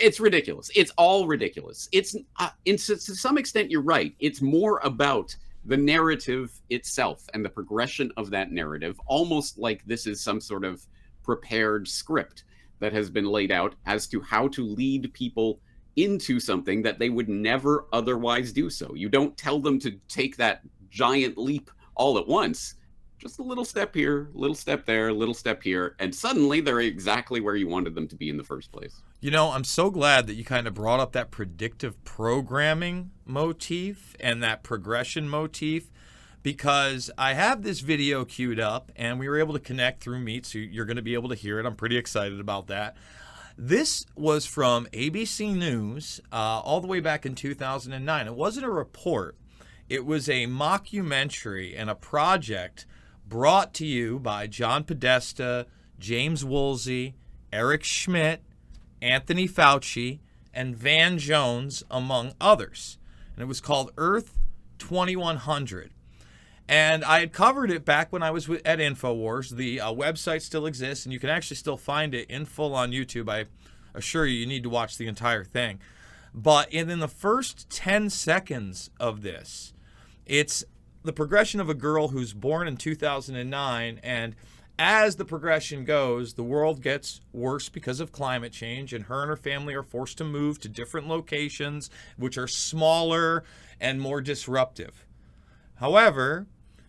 It's ridiculous. It's all ridiculous. To some extent, you're right. It's more about the narrative itself and the progression of that narrative, almost like this is some sort of prepared script that has been laid out as to how to lead people into something that they would never otherwise do so. You don't tell them to take that giant leap all at once. Just a little step here, little step there, little step here, and suddenly they're exactly where you wanted them to be in the first place. You know, I'm so glad that you kind of brought up that predictive programming motif and that progression motif, because I have this video queued up and we were able to connect through Meet, so you're going to be able to hear it. I'm pretty excited about that. This was from ABC News all the way back in 2009. It wasn't a report. It was a mockumentary and a project brought to you by John Podesta, James Woolsey, Eric Schmidt, Anthony Fauci, and Van Jones, among others. And it was called Earth 2100. And I had covered it back when I was at InfoWars. The website still exists, and you can actually still find it in full on YouTube. I assure you, you need to watch the entire thing. But in the first 10 seconds of this, it's the progression of a girl who's born in 2009, and as the progression goes, the world gets worse because of climate change, and her family are forced to move to different locations, which are smaller and more disruptive. However,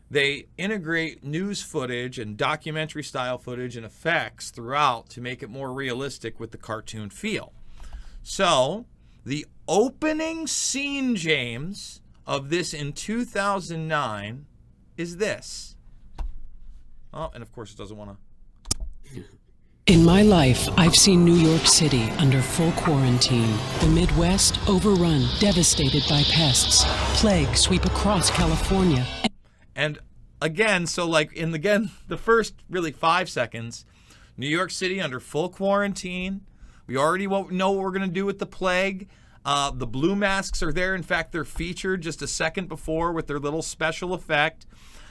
they integrate news footage and documentary-style footage and effects throughout to make it more realistic with the cartoon feel. So, the opening scene, James, of this in 2009 is this. Oh, and of course it doesn't want to. In my life, I've seen New York City under full quarantine, the Midwest overrun, devastated by pests, plague sweep across California. And again, so like the first really 5 seconds, New York City under full quarantine. We already know what we're going to do with the plague. The blue masks are there. In fact, they're featured just a second before with their little special effect.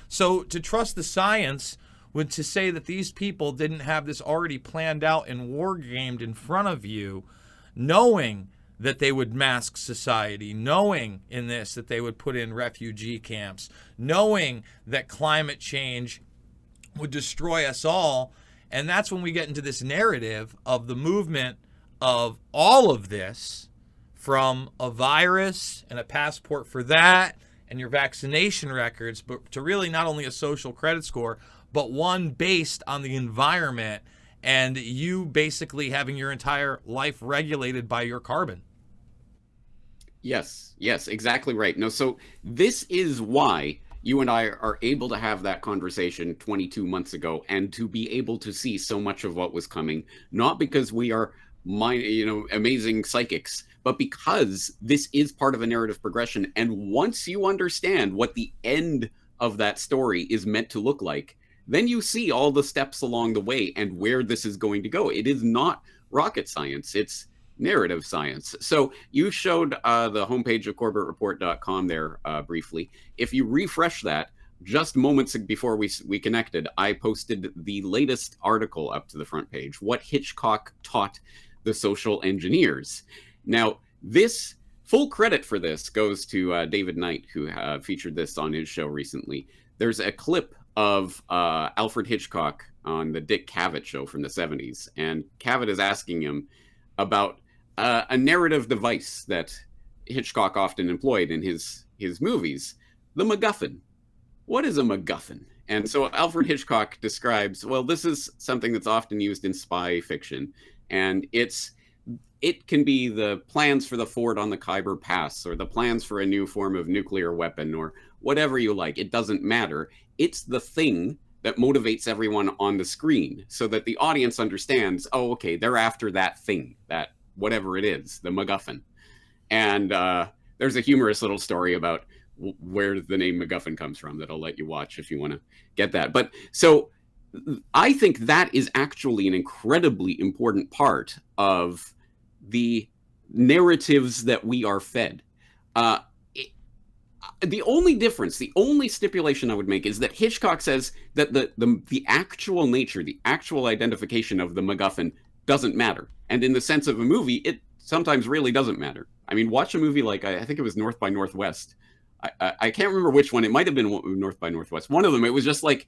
So to trust the science would to say that these people didn't have this already planned out and war gamed in front of you, knowing that they would mask society, knowing in this that they would put in refugee camps, knowing that climate change would destroy us all. And that's when we get into this narrative of the movement of all of this, from a virus and a passport for that and your vaccination records, but to really not only a social credit score, but one based on the environment and you basically having your entire life regulated by your carbon. Yes, exactly right. No, so this is why you and I are able to have that conversation 22 months ago and to be able to see so much of what was coming, not because we are amazing psychics, but because this is part of a narrative progression. And once you understand what the end of that story is meant to look like, then you see all the steps along the way and where this is going to go. It is not rocket science. It's narrative science. So you showed the homepage of CorbettReport.com there briefly. If you refresh that, just moments before we connected, I posted the latest article up to the front page, What Hitchcock Taught the Social Engineers. Now, this full credit for this goes to David Knight, who featured this on his show recently. There's a clip of Alfred Hitchcock on the Dick Cavett show from the 70s, and Cavett is asking him about a narrative device that Hitchcock often employed in his movies, the McGuffin. What is a McGuffin? And so Alfred Hitchcock describes, well, this is something that's often used in spy fiction, and it can be the plans for the fort on the Khyber Pass, or the plans for a new form of nuclear weapon, or whatever you like. It doesn't matter. It's the thing that motivates everyone on the screen so that the audience understands, oh, okay, they're after that thing, that whatever it is, the McGuffin. And there's a humorous little story about where the name McGuffin comes from that I'll let you watch if you want to get that. But so I think that is actually an incredibly important part of the narratives that we are fed. The only difference, the only stipulation I would make is that Hitchcock says that the actual nature, the actual identification of the MacGuffin doesn't matter. And in the sense of a movie, it sometimes really doesn't matter. I mean, watch a movie like, I think it was North by Northwest. I can't remember which one. It might have been North by Northwest. One of them, it was just like,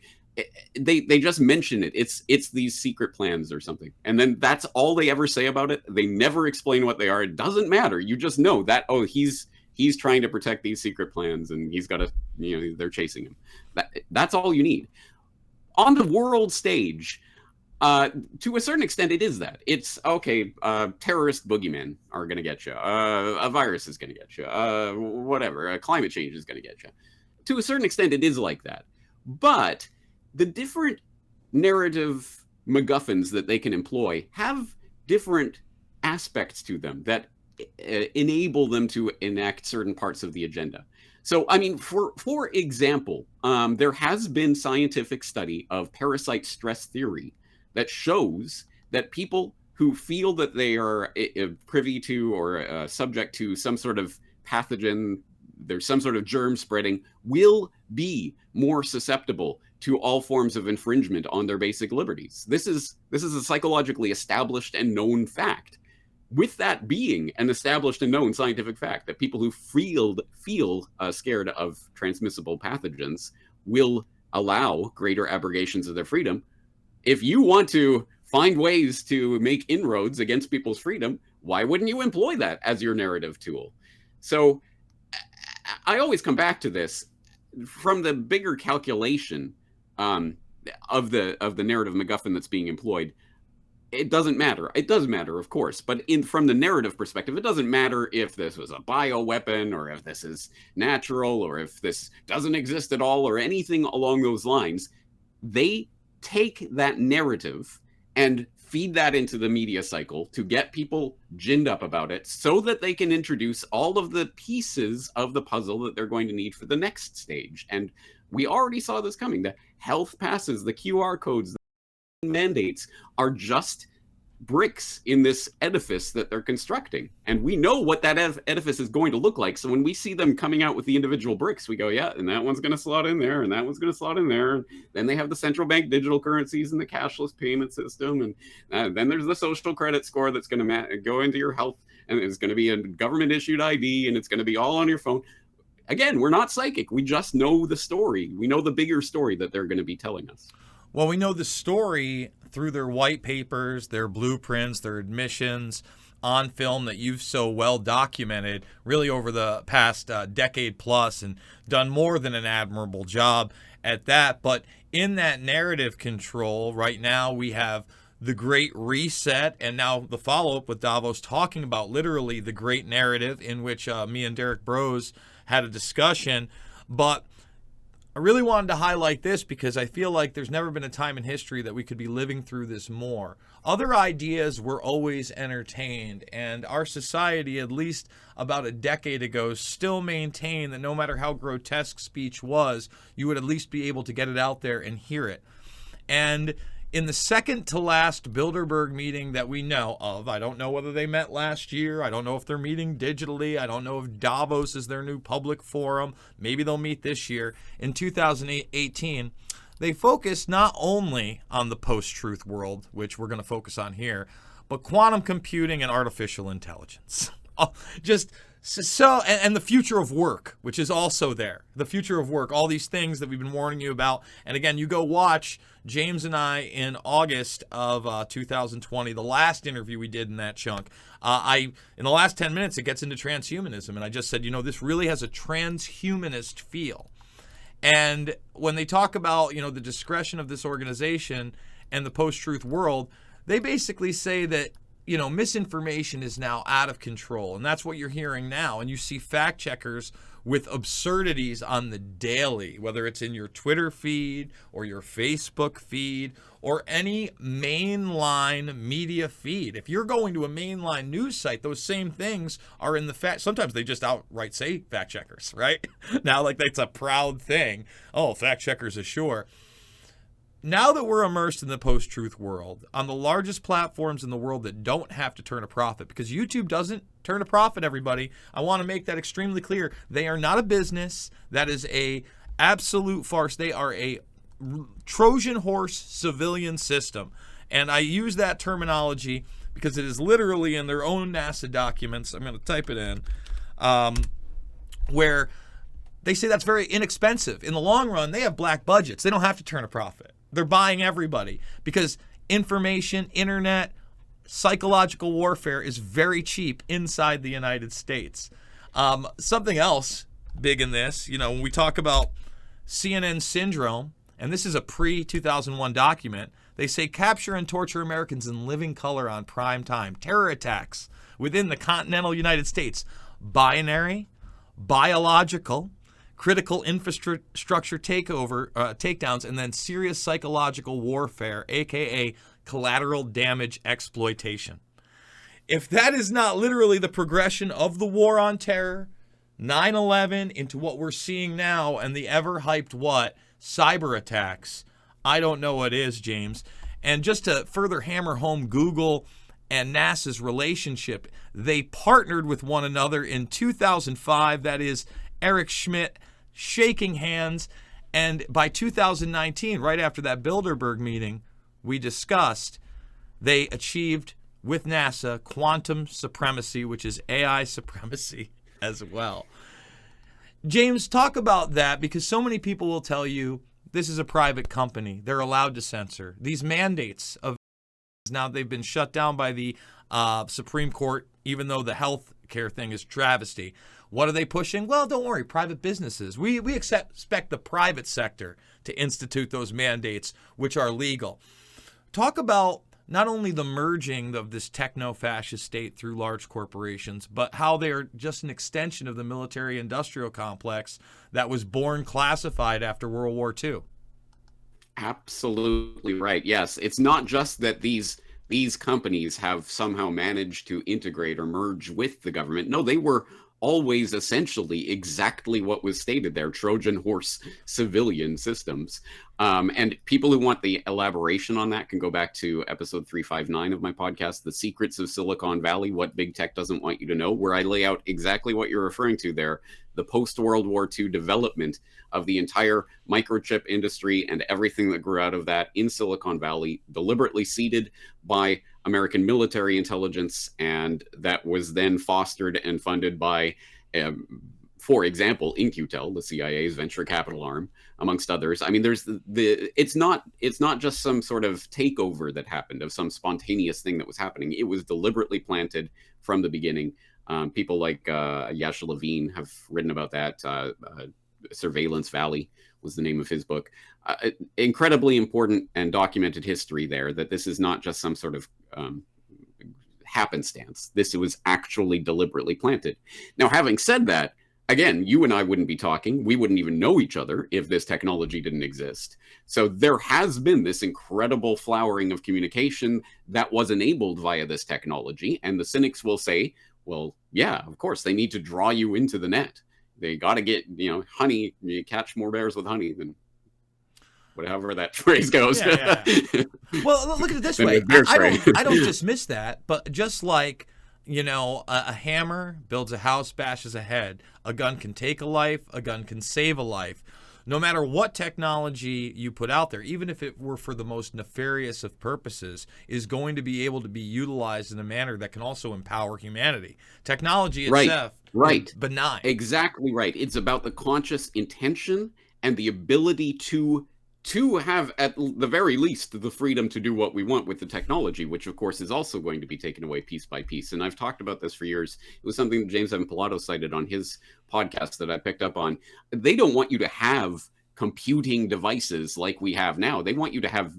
they just mention it. It's these secret plans or something. And then that's all they ever say about it. They never explain what they are. It doesn't matter. You just know that, oh, he's trying to protect these secret plans, and he's got to, they're chasing him. That's all you need. On the world stage, to a certain extent, it is that. It's, okay, terrorist boogeymen are going to get you. A virus is going to get you. Whatever. Climate change is going to get you. To a certain extent, it is like that. But the different narrative MacGuffins that they can employ have different aspects to them that enable them to enact certain parts of the agenda. So, I mean, for example, there has been scientific study of parasite stress theory that shows that people who feel that they are privy to or subject to some sort of pathogen, there's some sort of germ spreading, will be more susceptible to all forms of infringement on their basic liberties. This is a psychologically established and known fact. With that being an established and known scientific fact, that people who feel scared of transmissible pathogens will allow greater abrogations of their freedom, if you want to find ways to make inroads against people's freedom, why wouldn't you employ that as your narrative tool? So I always come back to this from the bigger calculation of the narrative MacGuffin that's being employed. It doesn't matter. It does matter, of course, but from the narrative perspective, it doesn't matter if this was a bioweapon or if this is natural or if this doesn't exist at all or anything along those lines. They take that narrative and feed that into the media cycle to get people ginned up about it so that they can introduce all of the pieces of the puzzle that they're going to need for the next stage. And we already saw this coming. The health passes, the QR codes, the mandates are just bricks in this edifice that they're constructing. And we know what that edifice is going to look like. So when we see them coming out with the individual bricks, we go, yeah, and that one's going to slot in there, and that one's going to slot in there. And then they have the central bank digital currencies and the cashless payment system. And then there's the social credit score that's going to go into your health, and it's going to be a government issued ID, and it's going to be all on your phone. Again, we're not psychic. We just know the story. We know the bigger story that they're going to be telling us. Well, we know the story through their white papers, their blueprints, their admissions on film that you've so well documented really over the past decade plus and done more than an admirable job at that. But in that narrative control, right now we have the Great Reset, and now the follow-up with Davos talking about literally the Great Narrative, in which me and Derek Brose had a discussion. But I really wanted to highlight this because I feel like there's never been a time in history that we could be living through this more. Other ideas were always entertained, and our society, at least about a decade ago, still maintained that no matter how grotesque speech was, you would at least be able to get it out there and hear it. And in the second to last Bilderberg meeting that we know of, I don't know whether they met last year. I don't know if they're meeting digitally. I don't know if Davos is their new public forum. Maybe they'll meet this year. In 2018, they focused not only on the post-truth world, which we're going to focus on here, but quantum computing and artificial intelligence. And the future of work, which is also there. The future of work, all these things that we've been warning you about. And again, you go watch James and I in August of 2020, the last interview we did in that chunk. In the last 10 minutes, it gets into transhumanism. And I just said, this really has a transhumanist feel. And when they talk about, the discretion of this organization and the post-truth world, they basically say that, misinformation is now out of control. And that's what you're hearing now. And you see fact checkers with absurdities on the daily, whether it's in your Twitter feed or your Facebook feed or any mainline media feed. If you're going to a mainline news site, those same things are in the fact. Sometimes they just outright say fact checkers, right? Now, like that's a proud thing. Oh, fact checkers assure. Now that we're immersed in the post-truth world, on the largest platforms in the world that don't have to turn a profit, because YouTube doesn't turn a profit, everybody, I want to make that extremely clear. They are not a business. That is a absolute farce. They are a Trojan horse civilian system. And I use that terminology because it is literally in their own NASA documents. I'm going to type it in, where they say that's very inexpensive. In the long run, they have black budgets. They don't have to turn a profit. They're buying everybody because information, internet, psychological warfare is very cheap inside the United States. Something else big in this, when we talk about CNN syndrome, and this is a pre-2001 document, they say capture and torture Americans in living color on prime time. Terror attacks within the continental United States. Binary, biological, critical infrastructure takedowns, and then serious psychological warfare, aka collateral damage exploitation. If that is not literally the progression of the war on terror, 9/11 into what we're seeing now and the ever-hyped cyber attacks, I don't know what is, James. And just to further hammer home Google and NASA's relationship, they partnered with one another in 2005. That is Eric Schmidt shaking hands. And by 2019, right after that Bilderberg meeting we discussed, they achieved with NASA quantum supremacy, which is AI supremacy as well. James, talk about that, because so many people will tell you this is a private company. They're allowed to censor. These mandates of now, they've been shut down by the Supreme Court, even though the health care thing is travesty. What are they pushing? Well, don't worry, private businesses. We expect the private sector to institute those mandates, which are legal. Talk about not only the merging of this techno-fascist state through large corporations, but how they are just an extension of the military-industrial complex that was born classified after World War II. Absolutely right. Yes, it's not just that these companies have somehow managed to integrate or merge with the government. No, they were always essentially exactly what was stated there, Trojan horse civilian systems. And people who want the elaboration on that can go back to episode 359 of my podcast, The Secrets of Silicon Valley, What Big Tech Doesn't Want You to Know, where I lay out exactly what you're referring to there, the post-World War II development of the entire microchip industry and everything that grew out of that in Silicon Valley, deliberately seeded by American military intelligence, and that was then fostered and funded by, for example, In-Q-Tel, the CIA's venture capital arm, amongst others. I mean, there's it's not just some sort of takeover that happened of some spontaneous thing that was happening. It was deliberately planted from the beginning. People like Yasha Levine have written about that. Surveillance Valley was the name of his book. Incredibly important and documented history there, that this is not just some sort of happenstance. This was actually deliberately planted. Now, having said that, again, you and I wouldn't be talking. We wouldn't even know each other if this technology didn't exist. So there has been this incredible flowering of communication that was enabled via this technology. And the cynics will say, well, yeah, of course, they need to draw you into the net. They got to get, honey, you catch more bears with honey than whatever that phrase goes. Yeah. Well, look at it this way. I don't dismiss that, but just like, a hammer builds a house, bashes a head. A gun can take a life. A gun can save a life. No matter what technology you put out there, even if it were for the most nefarious of purposes, is going to be able to be utilized in a manner that can also empower humanity. Technology itself is benign. Exactly right. It's about the conscious intention and the ability to have, at the very least, the freedom to do what we want with the technology, which, of course, is also going to be taken away piece by piece. And I've talked about this for years. It was something that James Evan Pilato cited on his podcast that I picked up on. They don't want you to have computing devices like we have now. They want you to have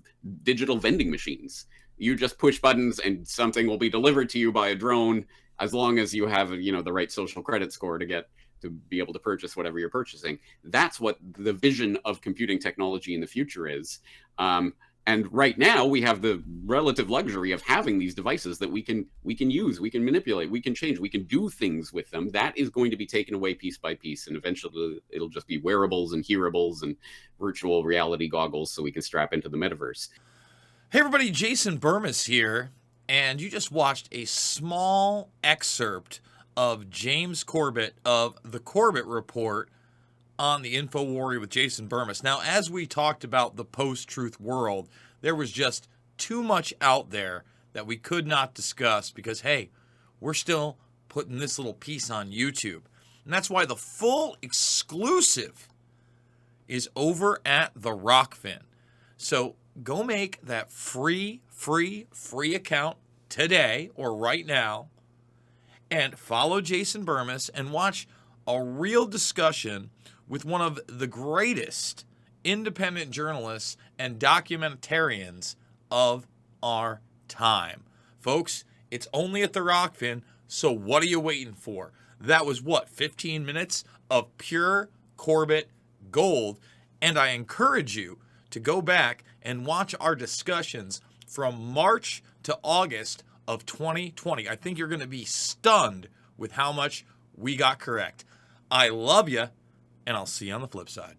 digital vending machines. You just push buttons and something will be delivered to you by a drone, as long as you have, the right social credit score to be able to purchase whatever you're purchasing. That's what the vision of computing technology in the future is. And right now we have the relative luxury of having these devices that we can use, we can manipulate, we can change, we can do things with them. That is going to be taken away piece by piece. And eventually it'll just be wearables and hearables and virtual reality goggles so we can strap into the metaverse. Hey everybody, Jason Burmis here. And you just watched a small excerpt of James Corbett of the Corbett Report on the InfoWarrior with Jason Burmis. Now, as we talked about the post-truth world, there was just too much out there that we could not discuss because, hey, we're still putting this little piece on YouTube. And that's why the full exclusive is over at the Rockfin. So go make that free account today or right now and follow Jason Burmis and watch a real discussion with one of the greatest independent journalists and documentarians of our time. Folks, it's only at the Rockfin, so what are you waiting for? That was what, 15 minutes of pure Corbett gold, and I encourage you to go back and watch our discussions from March to August of 2020. I think you're going to be stunned with how much we got correct. I love you, and I'll see you on the flip side.